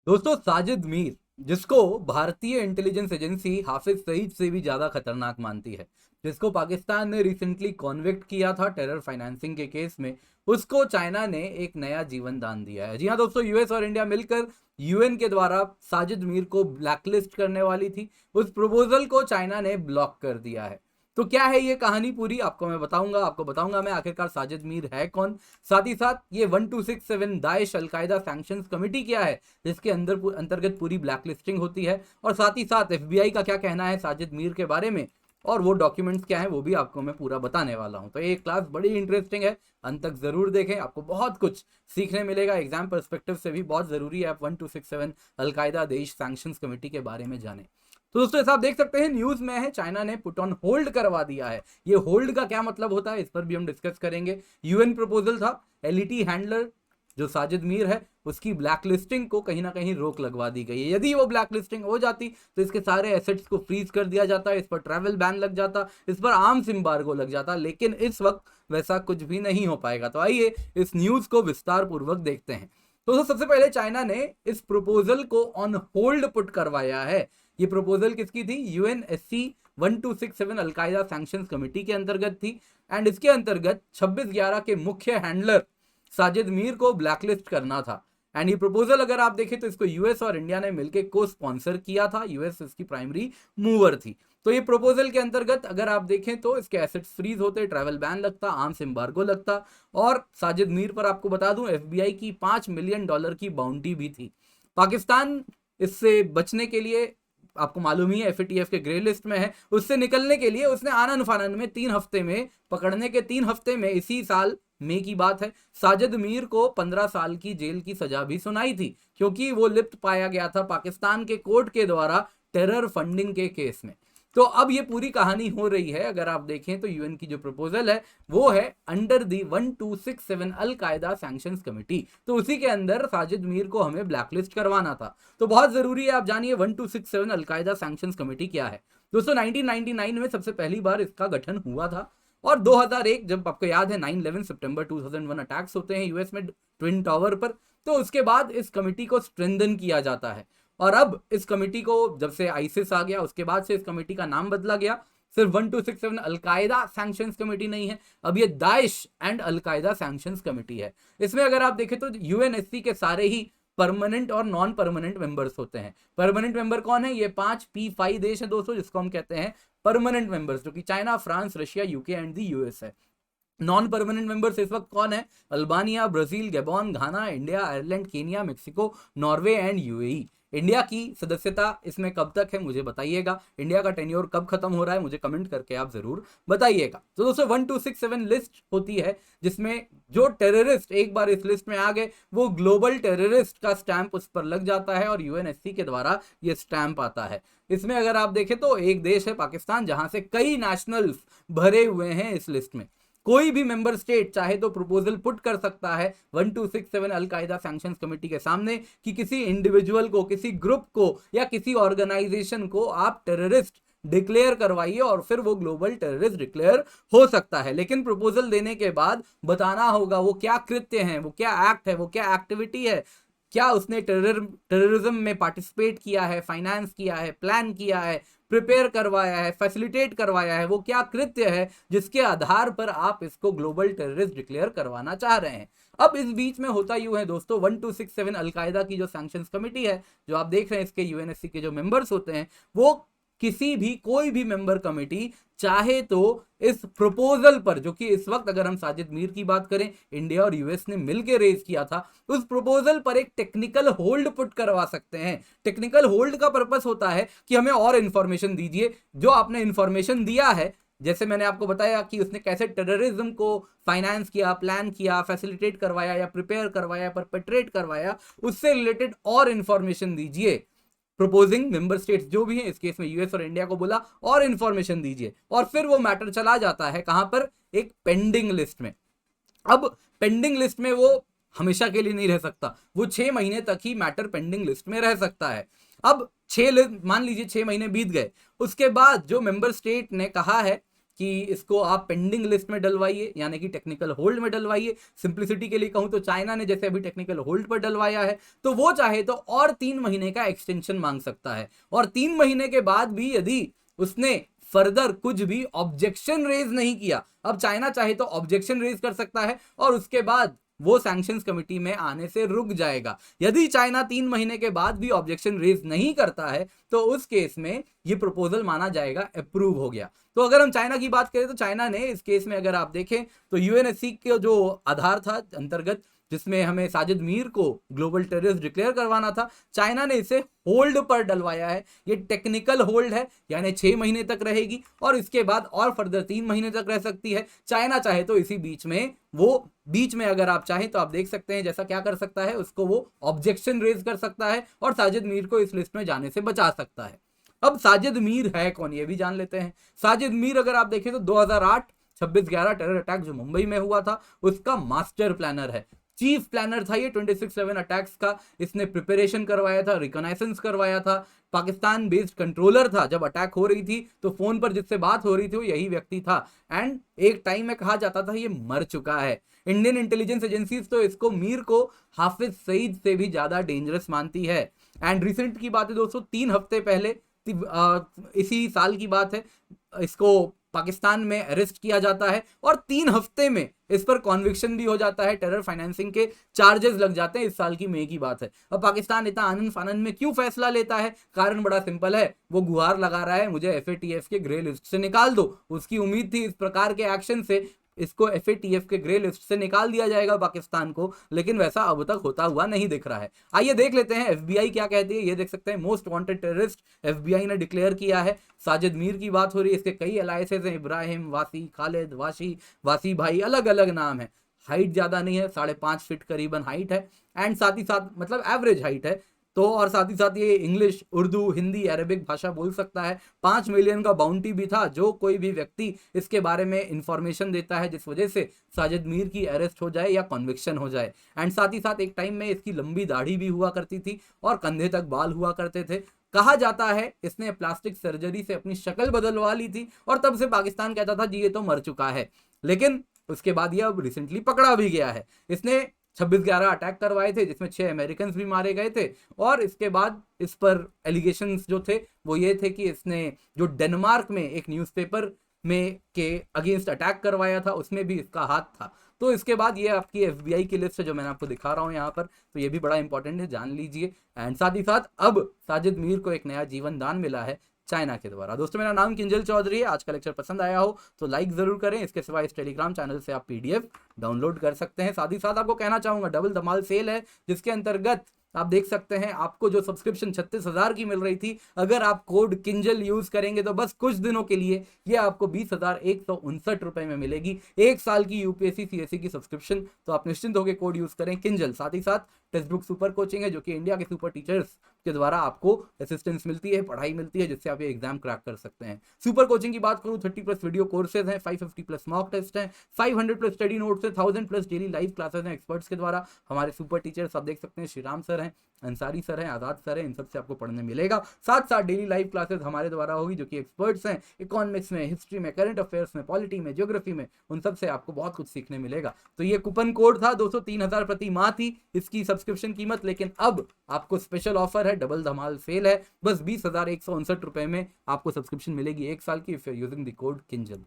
दोस्तों, साजिद मीर, जिसको भारतीय इंटेलिजेंस एजेंसी हाफिज सईद से भी ज्यादा खतरनाक मानती है, जिसको पाकिस्तान ने रिसेंटली कॉन्विक्ट किया था टेरर फाइनेंसिंग के केस में, उसको चाइना ने एक नया जीवन दान दिया है। जी हाँ दोस्तों, यूएस और इंडिया मिलकर यूएन के द्वारा साजिद मीर को ब्लैकलिस्ट करने वाली थी। उस प्रपोजल को चाइना ने ब्लॉक कर दिया है। तो क्या है ये कहानी पूरी, आपको बताऊंगा मैं आखिरकार साजिद मीर है कौन। साथ ही साथ ये 1267 दाइश अलकायदा सैंक्शंस कमेटी क्या है, जिसके अंतर्गत पूरी ब्लैकलिस्टिंग होती है, और साथ ही साथ एफबीआई का क्या कहना है साजिद मीर के बारे में, और वो डॉक्यूमेंट्स क्या हैं वो भी आपको मैं पूरा बताने वाला हूं। तो ये क्लास बड़ी इंटरेस्टिंग है, अंत तक जरूर देखें, आपको बहुत कुछ सीखने मिलेगा। एग्जाम परस्पेक्टिव से भी बहुत जरूरी है आप 1267 अलकायदा देश सैंक्शंस कमेटी के बारे में जानें। तो दोस्तों, ऐसा आप देख सकते हैं न्यूज में है, चाइना ने पुट ऑन होल्ड करवा दिया है। ये होल्ड का क्या मतलब होता है, इस पर भी हम डिस्कस करेंगे। यूएन प्रपोजल था, एलईटी हैंडलर जो साजिद मीर है उसकी ब्लैकलिस्टिंग को कहीं ना कहीं रोक लगवा दी गई है। यदि वो ब्लैकलिस्टिंग हो जाती तो इसके सारे एसेट्स को फ्रीज कर दिया जाता, इस पर ट्रैवल बैन लग जाता, इस पर आर्म्स एम्बार्गो लग जाता, लेकिन इस वक्त वैसा कुछ भी नहीं हो पाएगा। तो आइए इस न्यूज को विस्तार पूर्वक देखते हैं। तो सबसे पहले चाइना ने इस प्रपोजल को ऑन होल्ड पुट करवाया है। ये प्रपोजल किसकी थी? यूएनएससी 1267 अलकायदा सैंक्शंस कमेटी के अंतर्गत थी, एंड इसके अंतर्गत 26/11 के मुख्य हैंडलर साजिद मीर को ब्लैकलिस्ट करना था। एंड ये प्रपोजल अगर आप देखें तो इसको यूएस और इंडिया ने मिलकर को स्पॉन्सर किया था, यूएस इसकी प्राइमरी मूवर थी। तो ये प्रपोजल के अंतर्गत अगर आप देखें तो इसके एसेट्स फ्रीज होते, ट्रैवल बैन लगता, आर्म्स एम्बार्गो लगता, और साजिद मीर पर आपको बता दूं एफबीआई की $5 मिलियन की बाउंटी भी थी। पाकिस्तान इससे बचने के लिए, आपको मालूम ही है एफएटीएफ के ग्रे लिस्ट में है, उससे निकलने के लिए उसने आनन फानन में 3 हफ्ते में, पकड़ने के 3 हफ्ते में, इसी साल मई की बात है, साजिद मीर को 15 साल की जेल की सजा भी सुनाई थी, क्योंकि वो लिप्त पाया गया था पाकिस्तान के कोर्ट के द्वारा टेरर फंडिंग के केस में। तो अब ये पूरी कहानी हो रही है, अगर आप देखें तो यूएन की जो प्रपोजल है वो है अंडर दी 1267 अल कायदा सैंक्शंस कमेटी। तो उसी के अंदर साजिद मीर को हमें ब्लैकलिस्ट करवाना था। तो बहुत जरूरी है आप जानिए 1267 अल कायदा सैंक्शंस कमेटी क्या है। दोस्तों, 1999 में सबसे पहली बार इसका गठन हुआ था, और 2001 जब आपको याद है 9/11 सितंबर 2001 अटैक्स होते हैं यूएस में ट्विन टावर पर, तो उसके बाद इस कमेटी को स्ट्रेंथन किया जाता है। और अब इस कमेटी को, जब से आईसिस आ गया उसके बाद से इस कमेटी का नाम बदला गया। सिर्फ 1267 अलकायदा सैंक्शंस कमेटी नहीं है, अब ये Daesh and al Qaeda sanctions committee है। इसमें अगर आप देखें तो यूएनएससी के सारे ही परमानेंट और नॉन परमानेंट मेंबर्स होते हैं। परमानेंट मेंबर कौन है? ये 5 P5 देश है दोस्तों, जिसको हम कहते हैं परमानेंट मेंबर्स, जो कि China, France, Russia, UK and the US है। नॉन परमानेंट मेंबर्स इस वक्त कौन है? Albania, Brazil, Gabon, Ghana, India, Ireland, Kenya, Mexico, Norway and UAE. India की सदस्यता इसमें कब तक है मुझे बताइएगा, इंडिया का टेन्योर कब खत्म हो रहा है मुझे कमेंट करके आप जरूर बताइएगा। तो दोस्तों, 1267 लिस्ट होती है, जिसमें जो टेररिस्ट एक बार इस लिस्ट में आ गए वो ग्लोबल टेररिस्ट का स्टैंप उस पर लग जाता है, और यूएनएससी के द्वारा ये स्टैंप आता है। इसमें अगर आप देखें तो एक देश है पाकिस्तान, जहां से कई नेशनल्स भरे हुए हैं इस लिस्ट में। कोई भी मेंबर स्टेट चाहे तो प्रपोजल पुट कर सकता है 1267 अल कायदा सैंक्शंस कमेटी के सामने कि किसी इंडिविजुअल को, किसी ग्रुप को या किसी ऑर्गेनाइजेशन को आप टेररिस्ट डिक्लेयर करवाइए, और फिर वो ग्लोबल टेररिस्ट डिक्लेयर हो सकता है। लेकिन प्रपोजल देने के बाद बताना होगा वो क्या कृत्य है, वो क्या एक्ट है, वो क्या एक्टिविटी है, क्या उसने टेररिज्म में पार्टिसिपेट किया है, फाइनेंस किया है, प्लान किया है, प्रिपेयर करवाया है, फैसिलिटेट करवाया है, वो क्या कृत्य है जिसके आधार पर आप इसको ग्लोबल टेररिस्ट डिक्लेयर करवाना चाह रहे हैं। अब इस बीच में होता यूं है दोस्तों, 1267 अलकायदा की जो सैंक्शंस कमेटी है, जो आप देख रहे हैं, इसके यूएनएससी के जो मेंबर्स होते हैं, वो किसी भी, कोई भी मेंबर कमेटी चाहे तो इस प्रपोजल पर, जो कि इस वक्त अगर हम साजिद मीर की बात करें इंडिया और यूएस ने मिलकर रेज किया था, उस प्रपोजल पर एक टेक्निकल होल्ड पुट करवा सकते हैं। टेक्निकल होल्ड का पर्पस होता है कि हमें और इंफॉर्मेशन दीजिए, जो आपने इंफॉर्मेशन दिया है, जैसे मैंने आपको बताया कि उसने कैसे टेररिज्म को फाइनेंस किया, प्लान किया, फैसिलिटेट करवाया या प्रिपेयर करवाया, परपेट्रेट करवाया, उससे रिलेटेड और इंफॉर्मेशन दीजिए। प्रोपोजिंग मेंबर स्टेट्स जो भी हैं, इस केस में यूएस और इंडिया को बोला और इंफॉर्मेशन दीजिए, और फिर वो मैटर चला जाता है कहां पर? एक पेंडिंग लिस्ट में। अब पेंडिंग लिस्ट में वो हमेशा के लिए नहीं रह सकता, वो 6 महीने तक ही मैटर पेंडिंग लिस्ट में रह सकता है। अब मान लीजिए 6 महीने बीत गए, उसके बाद जो मेंबर स्टेट ने कहा है कि इसको आप पेंडिंग लिस्ट में डलवाइए, यानी कि टेक्निकल होल्ड में डलवाइए। सिंप्लिसिटी के लिए कहूं तो चाइना ने जैसे अभी टेक्निकल होल्ड पर डलवाया है, तो वो चाहे तो और 3 महीने का एक्सटेंशन मांग सकता है, और 3 महीने के बाद भी यदि उसने फर्दर कुछ भी ऑब्जेक्शन रेज नहीं किया, अब चाइना चाहे तो ऑब्जेक्शन रेज कर सकता है और उसके बाद वो सैंक्शंस कमिटी में आने से रुक जाएगा। यदि चाइना 3 महीने के बाद भी ऑब्जेक्शन रेज नहीं करता है तो उस केस में ये प्रपोजल माना जाएगा अप्रूव हो गया। तो अगर हम चाइना की बात करें तो चाइना ने इस केस में अगर आप देखें तो यूएनएससी के जो आधार था अंतर्गत, जिसमें हमें साजिद मीर को ग्लोबल टेररिस्ट डिक्लेयर करवाना था, चाइना ने इसे होल्ड पर डलवाया है। ये टेक्निकल होल्ड है, यानी 6 महीने तक रहेगी और इसके बाद और फर्दर 3 महीने तक रह सकती है। चाइना चाहे तो इसी बीच में अगर आप चाहें तो आप देख सकते हैं जैसा क्या कर सकता है, उसको वो ऑब्जेक्शन रेज कर सकता है और साजिद मीर को इस लिस्ट में जाने से बचा सकता है। अब साजिद मीर है कौन, ये भी जान लेते हैं। साजिद मीर अगर आप देखें तो 2008 26/11 टेरर अटैक जो मुंबई में हुआ था उसका मास्टर प्लानर है, चीफ प्लानर था ये 26/11 अटैक्स का। इसने प्रिपरेशन करवाया था, रिकॉनाइसेंस करवाया था, पाकिस्तान बेस्ड कंट्रोलर था। जब अटैक हो रही थी तो फोन पर जिससे बात हो रही थी वो यही व्यक्ति था, एंड एक टाइम में कहा जाता था ये मर चुका है। इंडियन इंटेलिजेंस एजेंसीज तो इसको मीर को हाफिज सईद से भी ज्यादा डेंजरस मानती है। एंड रिसेंट की बात है दोस्तों, 3 हफ्ते पहले इसी साल की बात है, इसको पाकिस्तान में अरेस्ट किया जाता है और 3 हफ्ते में इस पर कॉन्विक्शन भी हो जाता है, टेरर फाइनेंसिंग के चार्जेस लग जाते हैं। इस साल की मई की बात है। अब पाकिस्तान इतना आनंद फानंद में क्यों फैसला लेता है? कारण बड़ा सिंपल है, वो गुहार लगा रहा है मुझे एफएटीएफ के ग्रे लिस्ट से निकाल दो। उसकी उम्मीद थी इस प्रकार के एक्शन से इसको एफएटीएफ के ग्रे लिस्ट से निकाल दिया जाएगा पाकिस्तान को, लेकिन वैसा अब तक होता हुआ नहीं दिख रहा है। आइए देख लेते हैं एफबीआई क्या कहती है। ये देख सकते हैं मोस्ट वांटेड टेररिस्ट एफबीआई ने डिक्लेयर किया है। साजिद मीर की बात हो रही है, इसके कई एलाइसेस हैं, इब्राहिम वासी, खालिद वासी भाई, अलग अलग नाम है। हाइट ज्यादा नहीं है, 5.5 फीट करीबन हाइट है, एंड साथ ही साथ मतलब एवरेज हाइट है तो, और साथ ही साथ ये इंग्लिश, उर्दू, हिंदी, अरेबिक भाषा बोल सकता है। 5 मिलियन का बाउंटी भी था जो कोई भी व्यक्ति इसके बारे में इंफॉर्मेशन देता है जिस वजह से साजिद मीर की अरेस्ट हो जाए या कन्विक्शन हो जाए। एंड साथ ही साथ एक टाइम में इसकी लंबी दाढ़ी भी हुआ करती थी और कंधे तक बाल हुआ करते थे। कहा जाता है इसने प्लास्टिक सर्जरी से अपनी शक्ल बदलवा ली थी और तब से पाकिस्तान कहता था जी ये तो मर चुका है, लेकिन उसके बाद ये अब रिसेंटली पकड़ा भी गया है। इसने 26/11 अटैक करवाए थे जिसमें 6 अमेरिकन भी मारे गए थे, और इसके बाद इस पर एलिगेशंस जो थे वो ये थे कि इसने जो डेनमार्क में एक न्यूज़पेपर में के अगेंस्ट अटैक करवाया था उसमें भी इसका हाथ था। तो इसके बाद ये आपकी एफबीआई की लिस्ट है जो मैंने आपको दिखा रहा हूँ यहाँ पर, तो ये भी बड़ा इंपॉर्टेंट है, जान लीजिए। एंड साथ ही साथ अब साजिद मीर को एक नया जीवन दान मिला है चाइना के द्वारा। दोस्तों मेरा नाम किंजल चौधरी है। आज का लेक्चर पसंद आया हो तो लाइक जरूर करें। इसके सिवा इस टेलीग्राम चैनल से आप पीडीएफ डाउनलोड कर सकते हैं। साथ ही साथ आपको कहना चाहूंगा डबल धमाल सेल है जिसके अंतर्गत आप देख सकते हैं आपको जो सब्सक्रिप्शन 36,000 की मिल रही थी, अगर आप कोड किंजल यूज करेंगे तो बस कुछ दिनों के लिए ये आपको 20,159 रुपए में मिलेगी। 1 साल की यूपीएससी सीएससी की सब्सक्रिप्शन, तो आप निश्चिंत होकर कोड यूज करें किंजल। साथ ही साथ टेक्स्ट बुक सुपर कोचिंग है जो कि इंडिया के सुपर टीचर्स के द्वारा आपको असिस्टेंस मिलती है, पढ़ाई मिलती है जिससे आप ये एग्जाम क्रैक कर सकते हैं। सुपर कोचिंग की बात करूं 30+ वीडियो कोर्सेज हैं, 550+ मॉक टेस्ट हैं, 500+ स्टडी नोट्स हैं, 1000+ डेली लाइव क्लासेस हैं एक्सपर्ट्स के द्वारा। हमारे सुपर टीचर्स आप देख सकते हैं श्रीराम सर हैं, अंसारी सर हैं, आजाद सर हैं, इन सबसे आपको पढ़ने मिलेगा। साथ साथ डेली लाइव क्लासेस हमारे द्वारा होगी जो कि एक्सपर्ट्स हैं इकोनॉमिक्स में, हिस्ट्री में, करंट अफेयर्स में, पॉलिटी में, ज्योग्राफी में, उन सब से आपको बहुत कुछ सीखने मिलेगा। तो ये कूपन कोड था दोस्तों 3,000 प्रति माह थी इसकी सब्सक्रिप्शन कीमत, लेकिन अब आपको स्पेशल ऑफर है, डबल धमाल सेल है, बस 20,159 रुपए में आपको सब्सक्रिप्शन मिलेगी 1 साल की if you using the code Kinjal.